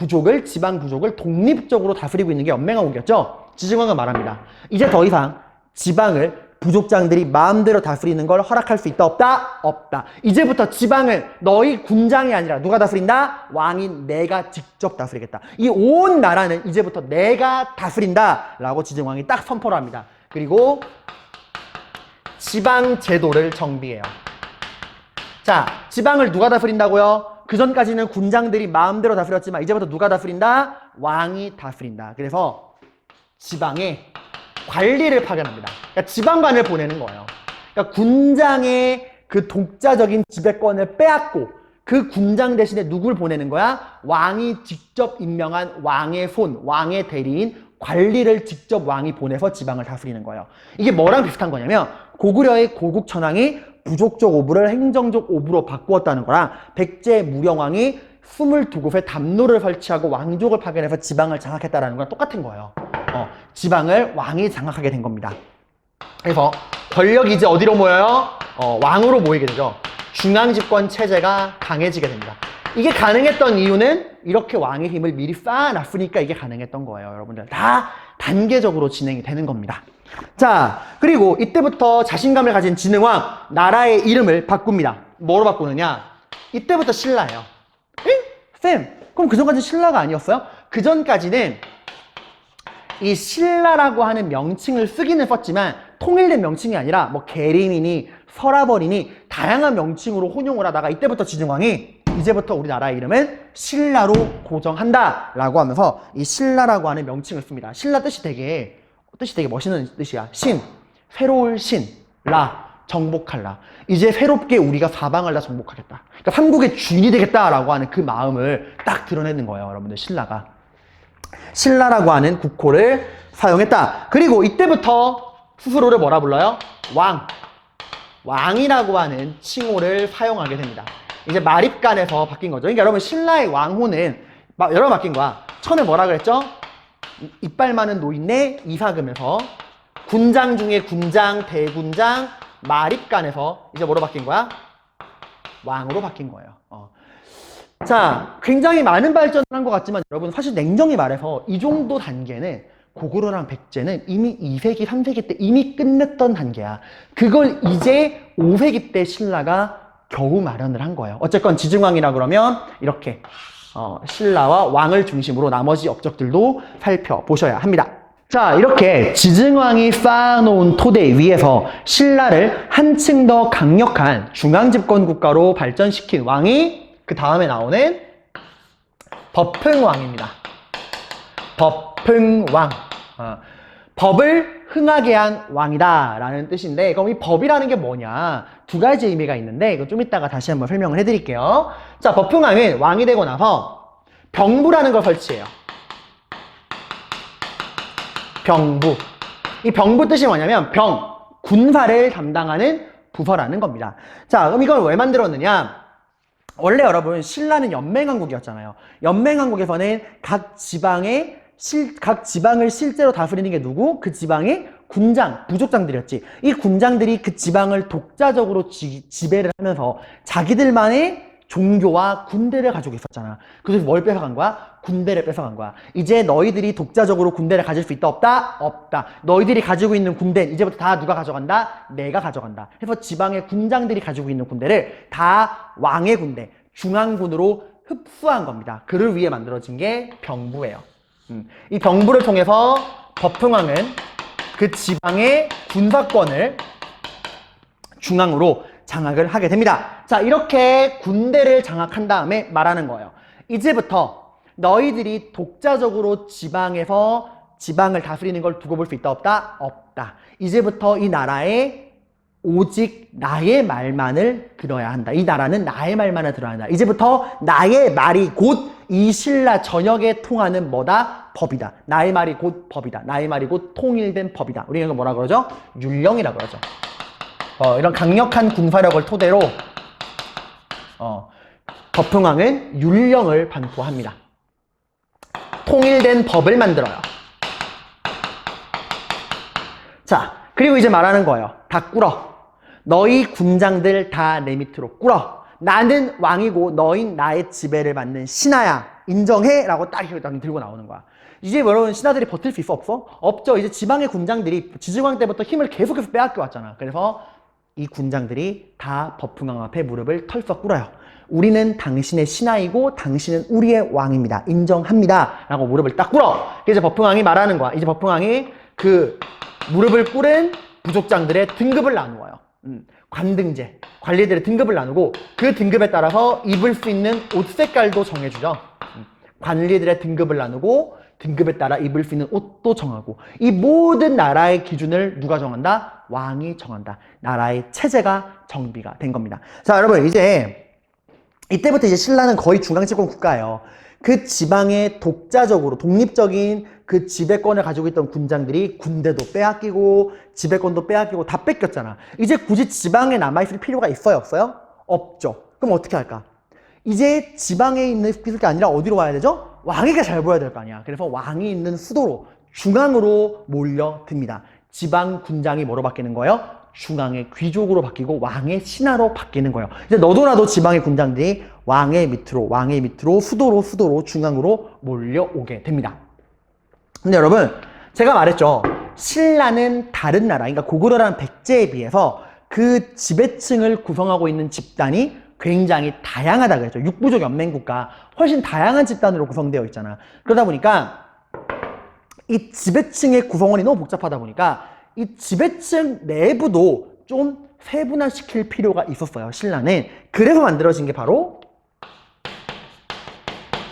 지방 부족을 독립적으로 다스리고 있는 게 연맹왕국이었죠. 지증왕은 말합니다. 이제 더 이상 지방을 부족장들이 마음대로 다스리는 걸 허락할 수 있다, 없다? 없다. 이제부터 지방을 너희 군장이 아니라 누가 다스린다? 왕인 내가 직접 다스리겠다. 이 온 나라는 이제부터 내가 다스린다 라고 지증왕이 딱 선포를 합니다. 그리고 지방 제도를 정비해요. 자, 지방을 누가 다스린다고요? 그 전까지는 군장들이 마음대로 다스렸지만 이제부터 누가 다스린다? 왕이 다스린다. 그래서 지방에 관리를 파견합니다. 그러니까 지방관을 보내는 거예요. 그러니까 군장의 그 독자적인 지배권을 빼앗고 그 군장 대신에 누굴 보내는 거야? 왕이 직접 임명한 왕의 손, 왕의 대리인, 관리를 직접 왕이 보내서 지방을 다스리는 거예요. 이게 뭐랑 비슷한 거냐면 고구려의 고국천왕이 부족적 오부를 행정적 오부로 바꾸었다는 거랑 백제 무령왕이 22곳에 담로를 설치하고 왕족을 파견해서 지방을 장악했다는 거랑 똑같은 거예요. 지방을 왕이 장악하게 된 겁니다. 그래서 권력이 이제 어디로 모여요? 왕으로 모이게 되죠. 중앙집권 체제가 강해지게 됩니다. 이게 가능했던 이유는 이렇게 왕의 힘을 미리 쌓아놨으니까 이게 가능했던 거예요. 여러분들 다 단계적으로 진행이 되는 겁니다. 자, 그리고 이때부터 자신감을 가진 지능왕, 나라의 이름을 바꿉니다. 뭐로 바꾸느냐? 이때부터 신라예요. 응? 쌤, 그럼 그전까지는 신라가 아니었어요? 그전까지는 이 신라라고 하는 명칭을 쓰기는 썼지만 통일된 명칭이 아니라 뭐 계림이니 서라벌이니 다양한 명칭으로 혼용을 하다가 이때부터 지증왕이 이제부터 우리나라의 이름은 신라로 고정한다 라고 하면서 이 신라라고 하는 명칭을 씁니다. 신라 뜻이 되게 멋있는 뜻이야. 신, 새로울 신, 라, 정복할라. 이제 새롭게 우리가 사방을 다 정복하겠다. 그러니까 삼국의 주인이 되겠다라고 하는 그 마음을 딱 드러내는 거예요, 여러분들. 신라라고 하는 국호를 사용했다. 그리고 이때부터 스스로를 뭐라 불러요? 왕이라고 하는 칭호를 사용하게 됩니다. 이제 마립간에서 바뀐 거죠. 그러니까 여러분 신라의 왕호는 여러 번 바뀐 거야. 처음에 뭐라 그랬죠? 이빨 많은 노인네 이사금에서 군장 중에 군장, 대군장, 마립간에서 이제 뭐로 바뀐 거야? 왕으로 바뀐 거예요. 자, 굉장히 많은 발전을 한 것 같지만 여러분 사실 냉정히 말해서 이 정도 단계는 고구려랑 백제는 이미 2세기, 3세기 때 이미 끝냈던 단계야. 그걸 이제 5세기 때 신라가 겨우 마련을 한 거예요. 어쨌건 지증왕이라 그러면 이렇게 신라와 왕을 중심으로 나머지 업적들도 살펴보셔야 합니다. 자, 이렇게 지증왕이 쌓아놓은 토대 위에서 신라를 한층 더 강력한 중앙집권 국가로 발전시킨 왕이 그 다음에 나오는 법흥왕입니다. 법흥왕. 법을 흥하게 한 왕이다 라는 뜻인데, 그럼 이 법이라는 게 뭐냐? 두 가지 의미가 있는데 이거 좀 이따가 다시 한번 설명을 해드릴게요. 자, 법흥왕은 왕이 되고 나서 병부라는 걸 설치해요. 병부. 이 병부 뜻이 뭐냐면 군사를 담당하는 부서라는 겁니다. 자, 그럼 이걸 왜 만들었느냐? 원래 여러분 신라는 연맹왕국이었잖아요. 연맹왕국에서는 각 지방을 실제로 다스리는 게 누구? 그 지방의 군장, 부족장들이었지. 이 군장들이 그 지방을 독자적으로 지배를 하면서 자기들만의 종교와 군대를 가지고 있었잖아. 그래서 뭘 뺏어간 거야? 군대를 뺏어간 거야. 이제 너희들이 독자적으로 군대를 가질 수 있다? 없다? 없다. 너희들이 가지고 있는 군대 이제부터 다 누가 가져간다? 내가 가져간다. 그래서 지방의 군장들이 가지고 있는 군대를 다 왕의 군대, 중앙군으로 흡수한 겁니다. 그를 위해 만들어진 게 병부예요. 이 병부를 통해서 법흥왕은 그 지방의 군사권을 중앙으로 장악을 하게 됩니다. 자, 이렇게 군대를 장악한 다음에 말하는 거예요. 이제부터 너희들이 독자적으로 지방에서 지방을 다스리는 걸 두고 볼 수 있다? 없다? 없다. 이제부터 이 나라에 오직 나의 말만을 들어야 한다. 이 나라는 나의 말만을 들어야 한다. 이제부터 나의 말이 곧 이 신라 전역에 통하는 뭐다? 법이다. 나의 말이 곧 법이다. 나의 말이 곧 통일된 법이다. 우리가 이거 뭐라 그러죠? 율령이라고 그러죠. 이런 강력한 군사력을 토대로 법흥왕은 율령을 반포합니다. 통일된 법을 만들어요. 자, 그리고 이제 말하는 거예요. 다 꿇어. 너희 군장들 다 내 밑으로 꿇어. 나는 왕이고 너인 나의 지배를 받는 신하야. 인정해? 라고 딱 들고 나오는 거야. 이제 여러분 신하들이 버틸 수 있어? 없어? 없죠. 이제 지방의 군장들이 지주광 때부터 힘을 계속해서 빼앗겨 왔잖아. 그래서 이 군장들이 다 법흥왕 앞에 무릎을 털썩 꿇어요. 우리는 당신의 신하이고 당신은 우리의 왕입니다. 인정합니다. 라고 무릎을 딱 꿇어. 이제 법흥왕이 말하는 거야. 이제 법흥왕이 그 무릎을 꿇은 부족장들의 등급을 나누어요. 관등제, 관리들의 등급을 나누고 그 등급에 따라서 입을 수 있는 옷 색깔도 정해주죠. 관리들의 등급을 나누고 등급에 따라 입을 수 있는 옷도 정하고 이 모든 나라의 기준을 누가 정한다? 왕이 정한다. 나라의 체제가 정비가 된 겁니다. 자, 여러분 이제 이때부터 이제 신라는 거의 중앙집권 국가예요. 그 지방의 독자적으로 독립적인 그 지배권을 가지고 있던 군장들이 군대도 빼앗기고 지배권도 빼앗기고 다 뺏겼잖아. 이제 굳이 지방에 남아있을 필요가 있어요? 없어요? 없죠. 그럼 어떻게 할까? 이제 지방에 있는 게 아니라 어디로 와야 되죠? 왕에게 잘 보여야 될 거 아니야. 그래서 왕이 있는 수도로 중앙으로 몰려듭니다. 지방 군장이 뭐로 바뀌는 거예요? 중앙의 귀족으로 바뀌고 왕의 신하로 바뀌는 거예요. 이제 너도 나도 지방의 군장들이 왕의 밑으로 수도로 중앙으로 몰려오게 됩니다. 근데 여러분 제가 말했죠. 신라는 다른 나라, 그러니까 고구려라는 백제에 비해서 그 지배층을 구성하고 있는 집단이 굉장히 다양하다 그랬죠. 육부족 연맹국가 훨씬 다양한 집단으로 구성되어 있잖아. 그러다 보니까 이 지배층의 구성원이 너무 복잡하다 보니까 이 지배층 내부도 좀 세분화시킬 필요가 있었어요. 신라는. 그래서 만들어진 게 바로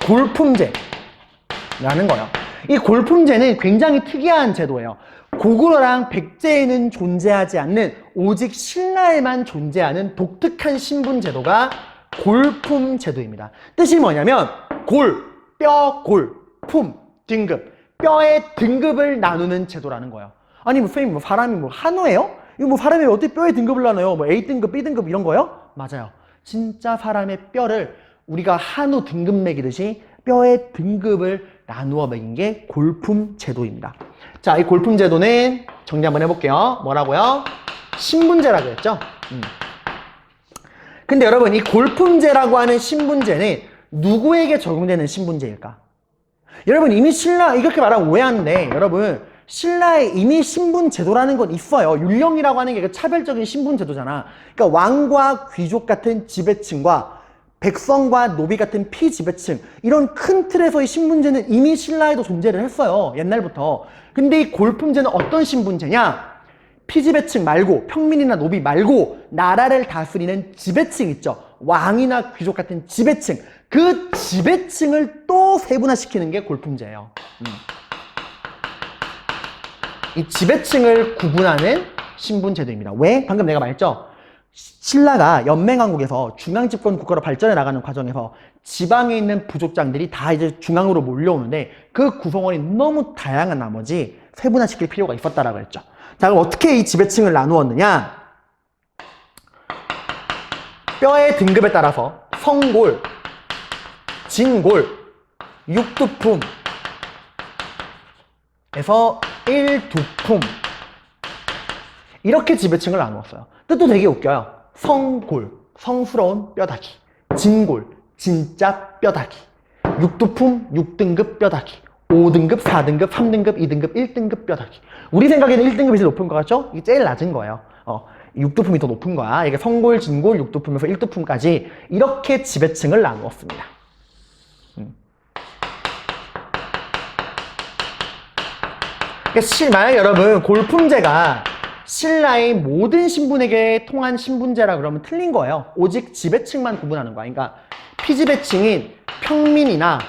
골품제라는 거예요. 이 골품제는 굉장히 특이한 제도예요. 고구려랑 백제에는 존재하지 않는 오직 신라에만 존재하는 독특한 신분 제도가 골품 제도입니다. 뜻이 뭐냐면 골, 뼈, 골, 품, 등급. 뼈의 등급을 나누는 제도라는 거예요. 아니 선생님 뭐 사람이 뭐 한우예요? 이거 뭐 사람이 어떻게 뼈의 등급을 나눠요? 뭐 A등급, B등급 이런 거요? 맞아요. 진짜 사람의 뼈를 우리가 한우 등급 매기듯이 뼈의 등급을 나누어 매긴 게 골품 제도입니다. 자, 이 골품 제도는 정리 한번 해볼게요. 뭐라고요? 신분제라고 했죠? 근데 여러분 이 골품제라고 하는 신분제는 누구에게 적용되는 신분제일까? 여러분 이미 신라 이렇게 말하면 오해하는데 여러분 신라에 이미 신분제도라는 건 있어요. 율령이라고 하는 게 차별적인 신분제도잖아. 그러니까 왕과 귀족 같은 지배층과 백성과 노비 같은 피지배층 이런 큰 틀에서의 신분제는 이미 신라에도 존재를 했어요. 옛날부터. 근데 이 골품제는 어떤 신분제냐? 피지배층 말고 평민이나 노비 말고 나라를 다스리는 지배층 있죠. 왕이나 귀족 같은 지배층. 그 지배층을 또 세분화시키는 게 골품제예요. 이 지배층을 구분하는 신분제도입니다. 왜? 방금 내가 말했죠. 신라가 연맹왕국에서 중앙집권 국가로 발전해 나가는 과정에서 지방에 있는 부족장들이 다 이제 중앙으로 몰려오는데 그 구성원이 너무 다양한 나머지 세분화시킬 필요가 있었다라고 했죠. 자, 그럼 어떻게 이 지배층을 나누었느냐? 뼈의 등급에 따라서 성골, 진골, 육두품 에서 일두품 이렇게 지배층을 나누었어요. 뜻도 되게 웃겨요. 성골, 성스러운 뼈다귀. 진골, 진짜 뼈다귀. 육두품 6등급 뼈다귀. 5등급, 4등급, 3등급, 2등급, 1등급 뼈다귀. 우리 생각에는 1등급이 제일 높은 거 같죠? 이게 제일 낮은 거예요. 육두품이 더 높은 거야. 이게 성골, 진골, 육두품에서 1두품까지 이렇게 지배층을 나누었습니다. 만약 여러분 골품제가 신라의 모든 신분에게 통한 신분제라 그러면 틀린 거예요. 오직 지배층만 구분하는 거야. 그러니까 피지배층인 평민이나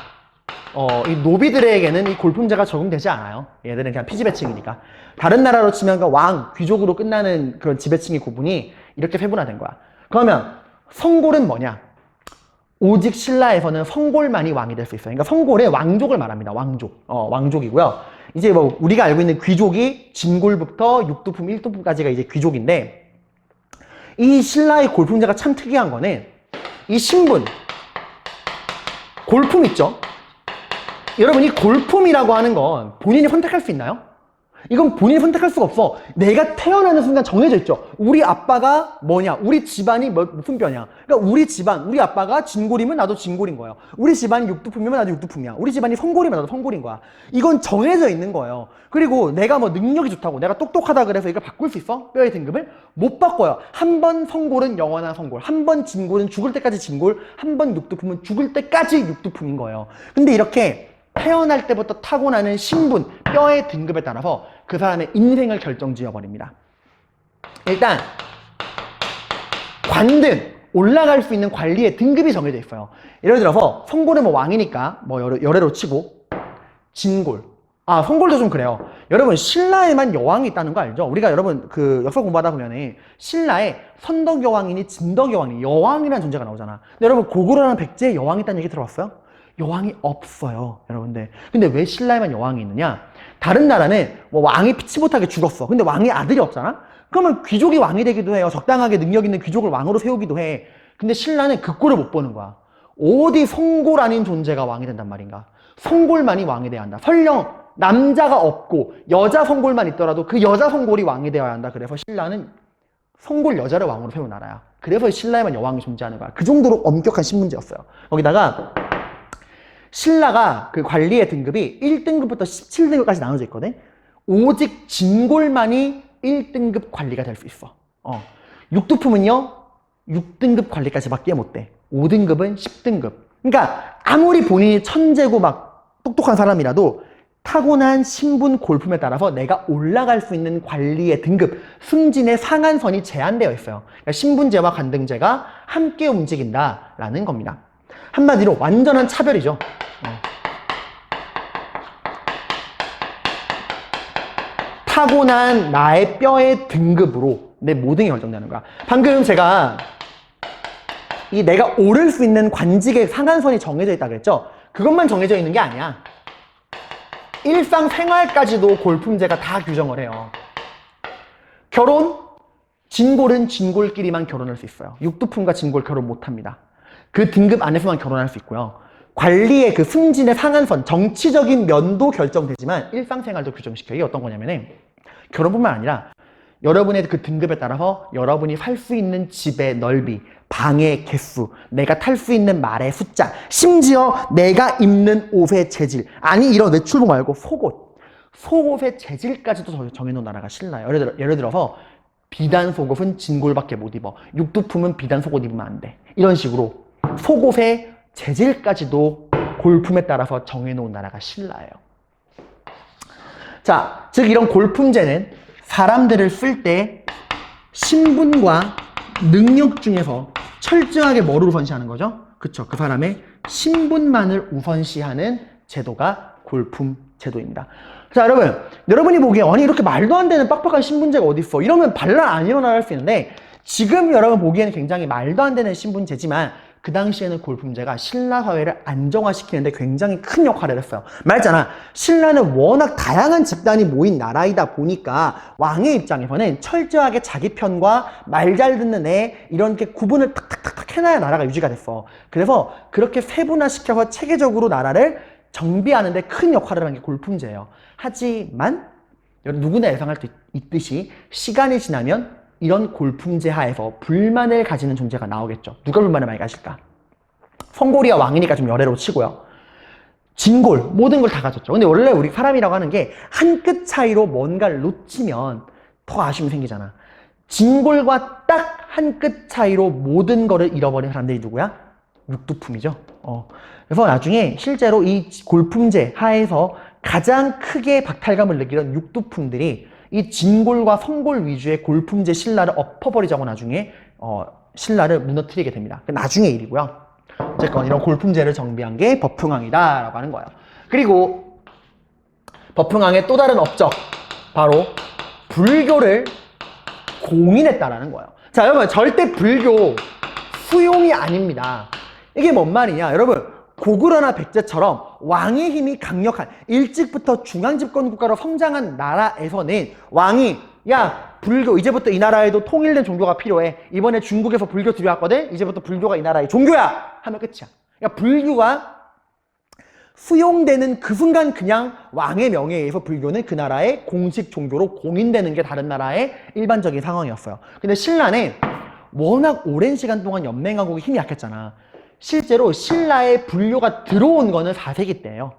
이 노비들에게는 이 골품제가 적용되지 않아요. 얘들은 그냥 피지배층이니까. 다른 나라로 치면 그 왕, 귀족으로 끝나는 그런 지배층의 구분이 이렇게 세분화된 거야. 그러면 성골은 뭐냐? 오직 신라에서는 성골만이 왕이 될 수 있어요. 그러니까 성골의 왕족을 말합니다. 왕족. 왕족이고요. 이제 뭐 우리가 알고 있는 귀족이 진골부터 육두품, 일두품까지가 이제 귀족인데, 이 신라의 골품제가 참 특이한 거는 이 신분, 골품 있죠? 여러분, 이 골품이라고 하는 건 본인이 선택할 수 있나요? 이건 본인이 선택할 수가 없어. 내가 태어나는 순간 정해져 있죠. 우리 아빠가 뭐냐? 우리 집안이 무슨 뼈냐? 그러니까 우리 집안, 우리 아빠가 진골이면 나도 진골인 거예요. 우리 집안이 육두품이면 나도 육두품이야. 우리 집안이 성골이면 나도 성골인 거야. 이건 정해져 있는 거예요. 그리고 내가 뭐 능력이 좋다고, 내가 똑똑하다 그래서 이걸 바꿀 수 있어? 뼈의 등급을? 못 바꿔요. 한 번 성골은 영원한 성골, 한 번 진골은 죽을 때까지 진골, 한 번 육두품은 죽을 때까지 육두품인 거예요. 근데 이렇게 태어날 때부터 타고나는 신분, 뼈의 등급에 따라서 그 사람의 인생을 결정지어버립니다. 일단 관등, 올라갈 수 있는 관리의 등급이 정해져 있어요. 예를 들어서 성골은 뭐 왕이니까 뭐 열애로 치고, 진골. 성골도 좀 그래요. 여러분, 신라에만 여왕이 있다는 거 알죠? 우리가 여러분 그 역사 공부하다 보면은 신라에 선덕 여왕이니 진덕 여왕이 여왕이라는 존재가 나오잖아. 근데 여러분 고구려라는 백제에 여왕이 있다는 얘기 들어봤어요? 여왕이 없어요, 여러분들. 근데 왜 신라에만 여왕이 있느냐? 다른 나라는 뭐 왕이 피치 못하게 죽었어. 근데 왕이 아들이 없잖아? 그러면 귀족이 왕이 되기도 해요. 적당하게 능력 있는 귀족을 왕으로 세우기도 해. 근데 신라는 그 꼴을 못 보는 거야. 어디 성골 아닌 존재가 왕이 된단 말인가? 성골만이 왕이 돼야 한다. 설령 남자가 없고 여자 성골만 있더라도 그 여자 성골이 왕이 되어야 한다. 그래서 신라는 성골 여자를 왕으로 세운 나라야. 그래서 신라에만 여왕이 존재하는 거야. 그 정도로 엄격한 신분제였어요. 거기다가 신라가 그 관리의 등급이 1등급부터 17등급까지 나눠져 있거든. 오직 진골만이 1등급 관리가 될 수 있어. 6두품은요 6등급 관리까지밖에 못 돼. 5등급은 10등급. 그러니까 아무리 본인이 천재고 막 똑똑한 사람이라도 타고난 신분 골품에 따라서 내가 올라갈 수 있는 관리의 등급, 승진의 상한선이 제한되어 있어요. 그러니까 신분제와 관등제가 함께 움직인다라는 겁니다. 한마디로 완전한 차별이죠. 타고난 나의 뼈의 등급으로 내 모든 게 결정되는 거야. 방금 제가 내가 오를 수 있는 관직의 상한선이 정해져 있다고 했죠? 그것만 정해져 있는 게 아니야. 일상생활까지도 골품제가 다 규정을 해요. 결혼, 진골은 진골끼리만 결혼할 수 있어요. 육두품과 진골 결혼 못합니다. 그 등급 안에서만 결혼할 수 있고요. 관리의 그 승진의 상한선, 정치적인 면도 결정되지만 일상생활도 규정시켜요. 이게 어떤 거냐면은 결혼뿐만 아니라 여러분의 그 등급에 따라서 여러분이 살 수 있는 집의 넓이, 방의 개수, 내가 탈 수 있는 말의 숫자, 심지어 내가 입는 옷의 재질, 아니 이런 외출복 말고 속옷의 재질까지도 정해놓은 나라가 신라예요. 예를 들어서 비단 속옷은 진골밖에 못 입어. 육두품은 비단 속옷 입으면 안 돼. 이런 식으로 속옷의 재질까지도 골품에 따라서 정해놓은 나라가 신라예요. 자, 즉 이런 골품제는 사람들을 쓸 때 신분과 능력 중에서 철저하게 뭐를 우선시하는 거죠? 그쵸, 그 사람의 신분만을 우선시하는 제도가 골품 제도입니다. 자, 여러분이 보기에 아니 이렇게 말도 안 되는 빡빡한 신분제가 어딨어? 이러면 반란 안 일어나 할 수 있는데, 지금 여러분 보기에는 굉장히 말도 안 되는 신분제지만 그 당시에는 골품제가 신라 사회를 안정화시키는데 굉장히 큰 역할을 했어요. 말했잖아. 신라는 워낙 다양한 집단이 모인 나라이다 보니까 왕의 입장에서는 철저하게 자기 편과 말 잘 듣는 애 이렇게 구분을 탁탁탁 해놔야 나라가 유지가 됐어. 그래서 그렇게 세분화시켜서 체계적으로 나라를 정비하는 데 큰 역할을 한 게 골품제예요. 하지만 누구나 예상할 수 있듯이 시간이 지나면 이런 골품제 하에서 불만을 가지는 존재가 나오겠죠. 누가 불만을 많이 가질까? 성골이와 왕이니까 좀 열애로 치고요. 진골, 모든 걸 다 가졌죠. 근데 원래 우리 사람이라고 하는 게 한 끗 차이로 뭔가를 놓치면 더 아쉬움이 생기잖아. 진골과 딱 한 끗 차이로 모든 거를 잃어버린 사람들이 누구야? 육두품이죠. 그래서 나중에 실제로 이 골품제 하에서 가장 크게 박탈감을 느끼던 육두품들이 이 진골과 성골 위주의 골품제 신라를 엎어버리자고 나중에 신라를 무너뜨리게 됩니다. 나중의 일이고요. 어쨌건 이런 골품제를 정비한 게 법흥왕이다 라고 하는 거예요. 그리고 법흥왕의 또 다른 업적, 바로 불교를 공인했다라는 거예요. 자, 여러분, 절대 불교 수용이 아닙니다. 이게 뭔 말이냐? 여러분, 고구려나 백제처럼 왕의 힘이 강력한, 일찍부터 중앙집권 국가로 성장한 나라에서는 왕이, 야, 불교, 이제부터 이 나라에도 통일된 종교가 필요해. 이번에 중국에서 불교 들여왔거든? 이제부터 불교가 이 나라의 종교야! 하면 끝이야. 그러니까 불교가 수용되는 그 순간 그냥 왕의 명예에 의해서 불교는 그 나라의 공식 종교로 공인되는 게 다른 나라의 일반적인 상황이었어요. 근데 신라는 워낙 오랜 시간 동안 연맹왕국이 힘이 약했잖아. 실제로 신라에 불교가 들어온 거는 4세기 때예요.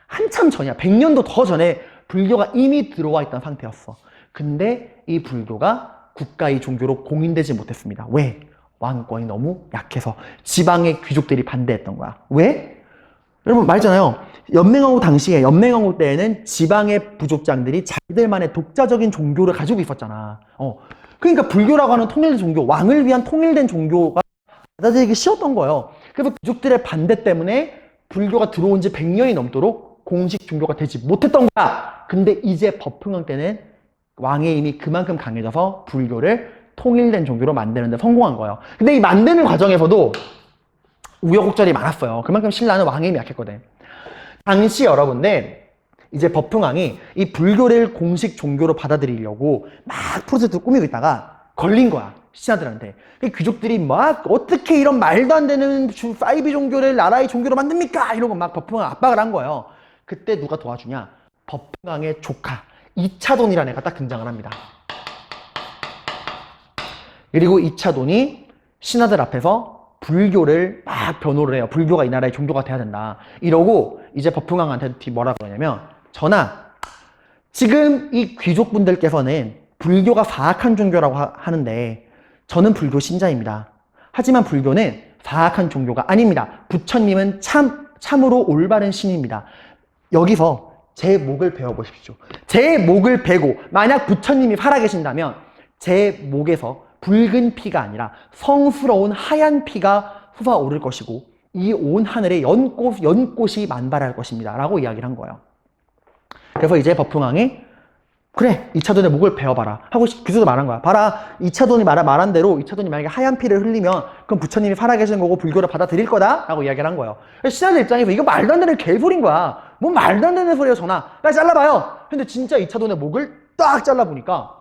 한참 전이야. 100년도 더 전에 불교가 이미 들어와 있던 상태였어. 근데 이 불교가 국가의 종교로 공인되지 못했습니다. 왜? 왕권이 너무 약해서 지방의 귀족들이 반대했던 거야. 왜? 여러분 말했잖아요. 연맹왕국 당시에, 연맹왕국 때에는 지방의 부족장들이 자기들만의 독자적인 종교를 가지고 있었잖아. 그러니까 불교라고 하는 통일된 종교, 왕을 위한 통일된 종교가 받아들이기 쉬웠던 거예요. 그래서 귀족들의 반대 때문에 불교가 들어온 지 100년이 넘도록 공식 종교가 되지 못했던 거야. 근데 이제 법흥왕 때는 왕의 힘이 그만큼 강해져서 불교를 통일된 종교로 만드는 데 성공한 거예요. 근데 이 만드는 과정에서도 우여곡절이 많았어요. 그만큼 신라는 왕의 힘이 약했거든. 당시 여러분들, 이제 법흥왕이 이 불교를 공식 종교로 받아들이려고 막 프로젝트를 꾸미고 있다가 걸린 거야. 신하들한테. 귀족들이 막 어떻게 이런 말도 안 되는 사이비 종교를 나라의 종교로 만듭니까? 이러고 막 법흥왕 압박을 한 거예요. 그때 누가 도와주냐? 법흥왕의 조카 이차돈이라는 애가 딱 등장을 합니다. 그리고 이차돈이 신하들 앞에서 불교를 막 변호를 해요. 불교가 이 나라의 종교가 돼야 된다. 이러고 이제 법흥왕한테 뭐라 그러냐면, 전하, 지금 이 귀족분들께서는 불교가 사악한 종교라고 하는데 저는 불교 신자입니다. 하지만 불교는 사악한 종교가 아닙니다. 부처님은 참으로 올바른 신입니다. 여기서 제 목을 베어보십시오. 제 목을 베고 만약 부처님이 살아계신다면 제 목에서 붉은 피가 아니라 성스러운 하얀 피가 솟아오를 것이고 이 온 하늘에 연꽃이 만발할 것입니다 라고 이야기를 한 거예요. 그래서 이제 법흥왕이 그래, 이차돈의 목을 베어봐라 하고 귀족도 말한 거야. 봐라, 이차돈이 말한 대로 이차돈이 만약에 하얀 피를 흘리면 그럼 부처님이 살아계시는 거고 불교를 받아들일 거다 라고 이야기를 한 거예요. 신하들 입장에서 이거 말도 안 되는 개소리인 거야. 뭐 말도 안 되는 소리예요, 전하. 빨리 잘라봐요. 근데 진짜 이차돈의 목을 딱 잘라보니까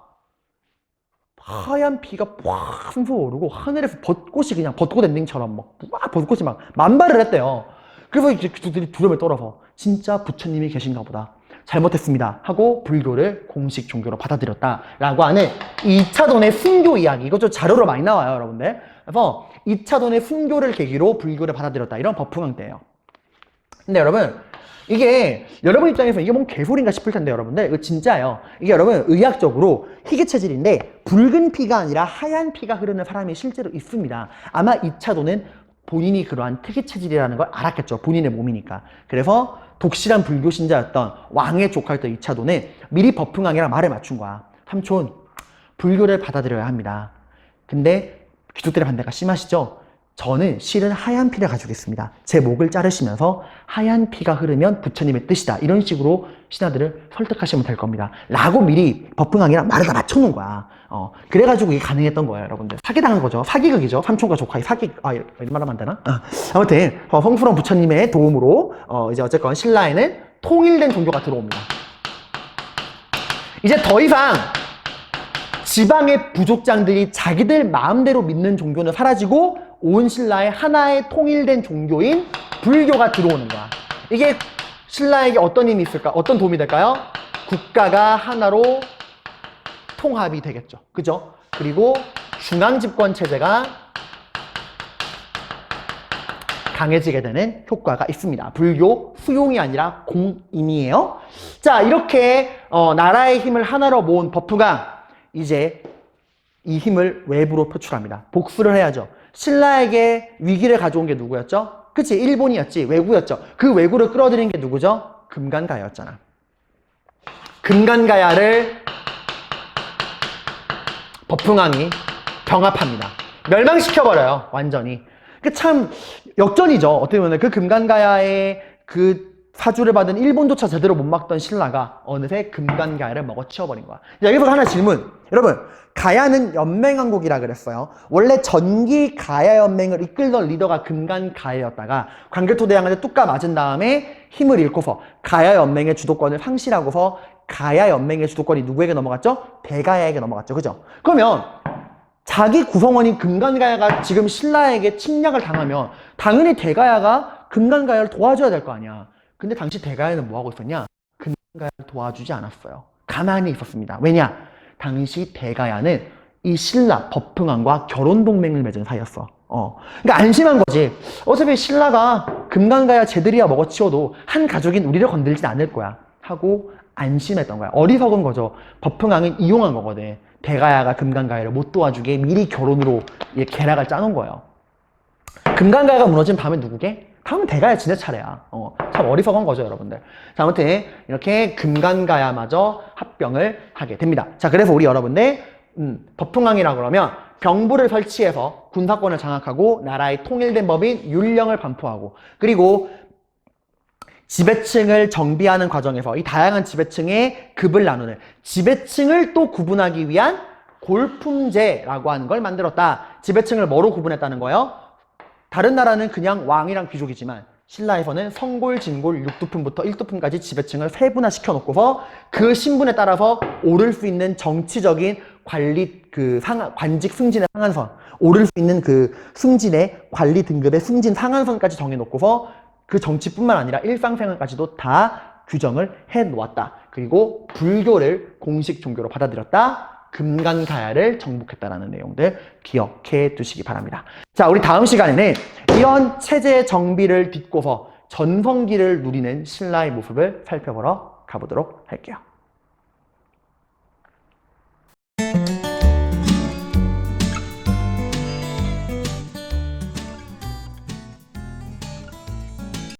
하얀 피가 팍 솟아오르고 하늘에서 벚꽃이 그냥 벚꽃 엔딩처럼 막 벚꽃이 막 만발을 했대요. 그래서 이제 귀족들이 두려움을 떨어서 진짜 부처님이 계신가 보다. 잘못했습니다 하고 불교를 공식 종교로 받아들였다라고 하는 2차돈의 순교 이야기. 이것 좀 자료로 많이 나와요, 여러분들. 그래서 2차돈의 순교를 계기로 불교를 받아들였다. 이런 법흥왕 때예요. 근데 여러분, 이게 여러분 입장에서 이게 뭔 개소리인가 싶을 텐데 여러분들 이거 진짜예요. 이게 여러분 의학적으로 희귀 체질인데 붉은 피가 아니라 하얀 피가 흐르는 사람이 실제로 있습니다. 아마 2차돈은 본인이 그러한 특이 체질이라는 걸 알았겠죠. 본인의 몸이니까. 그래서 독실한 불교 신자였던 왕의 조카였던 2차돈은 미리 법흥왕이랑 말을 맞춘 거야. 삼촌, 불교를 받아들여야 합니다. 근데 귀족들의 반대가 심하시죠? 저는 실은 하얀 피를 가지고 있습니다. 제 목을 자르시면서 하얀 피가 흐르면 부처님의 뜻이다. 이런 식으로 신하들을 설득하시면 될 겁니다. 라고 미리 법흥왕이랑 말을 다 맞춰놓은 거야. 그래가지고 이게 가능했던 거예요, 여러분들. 사기당한 거죠. 사기극이죠. 삼촌과 조카의 사기, 이런 말 하면 안 되나? 아무튼, 성스러운 부처님의 도움으로, 이제 어쨌건 신라에는 통일된 종교가 들어옵니다. 이제 더 이상 지방의 부족장들이 자기들 마음대로 믿는 종교는 사라지고 온 신라의 하나의 통일된 종교인 불교가 들어오는 거야. 이게 신라에게 어떤 힘이 있을까? 어떤 도움이 될까요? 국가가 하나로 통합이 되겠죠. 그죠? 그리고 중앙집권 체제가 강해지게 되는 효과가 있습니다. 불교 수용이 아니라 공인이에요. 자, 이렇게 나라의 힘을 하나로 모은 버프강, 이제 이 힘을 외부로 표출합니다. 복수를 해야죠. 신라에게 위기를 가져온 게 누구였죠? 그치, 일본이었지, 외구였죠. 그 외구를 끌어들인 게 누구죠? 금간가야였잖아. 금간가야를 버풍왕이 병합합니다. 멸망시켜버려요, 완전히. 그 참 역전이죠. 어떻게 보면 그 금간가야의 그 사주를 받은 일본조차 제대로 못 막던 신라가 어느새 금간가야를 먹어치워버린 거야. 여기서 하나 질문. 여러분, 가야는 연맹왕국이라 그랬어요. 원래 전기 가야 연맹을 이끌던 리더가 금간가야였다가 광개토대왕한테 뚝까 맞은 다음에 힘을 잃고서 가야 연맹의 주도권을 상실하고서 가야 연맹의 주도권이 누구에게 넘어갔죠? 대가야에게 넘어갔죠. 그죠? 그러면 자기 구성원인 금간가야가 지금 신라에게 침략을 당하면 당연히 대가야가 금간가야를 도와줘야 될 거 아니야. 근데 당시 대가야는 뭐하고 있었냐? 금간가야를 도와주지 않았어요. 가만히 있었습니다. 왜냐? 당시 대가야는 이 신라 버풍왕과 결혼 동맹을 맺은 사이였어. 그러니까 안심한 거지. 어차피 신라가 금간가야 쟤들이야 먹어치워도 한 가족인 우리를 건들진 않을 거야 하고 안심했던 거야. 어리석은 거죠. 버풍왕은 이용한 거거든. 대가야가 금간가야를 못 도와주게 미리 결혼으로 계략을 짜놓은 거예요. 금간가야가 무너진 다음에 누구게? 다음은 대가야 지네 차례야. 참 어리석은 거죠, 여러분들. 자, 아무튼 이렇게 금간가야마저 합병을 하게 됩니다. 자, 그래서 우리 여러분들 버풍왕이라 그러면 병부를 설치해서 군사권을 장악하고 나라의 통일된 법인 율령을 반포하고, 그리고 지배층을 정비하는 과정에서 이 다양한 지배층의 급을 나누는 지배층을 또 구분하기 위한 골품제라고 하는 걸 만들었다. 지배층을 뭐로 구분했다는 거예요? 다른 나라는 그냥 왕이랑 귀족이지만 신라에서는 성골, 진골, 육두품부터 일두품까지 지배층을 세분화시켜 놓고서 그 신분에 따라서 오를 수 있는 정치적인 관리 관직 승진의 상한선, 오를 수 있는 그 승진의 관리 등급의 승진 상한선까지 정해 놓고서 그 정치뿐만 아니라 일상생활까지도 다 규정을 해 놓았다. 그리고 불교를 공식 종교로 받아들였다. 금간가야를 정복했다라는 내용들 기억해 두시기 바랍니다. 자, 우리 다음 시간에는 이런 체제 정비를 딛고서 전성기를 누리는 신라의 모습을 살펴보러 가보도록 할게요.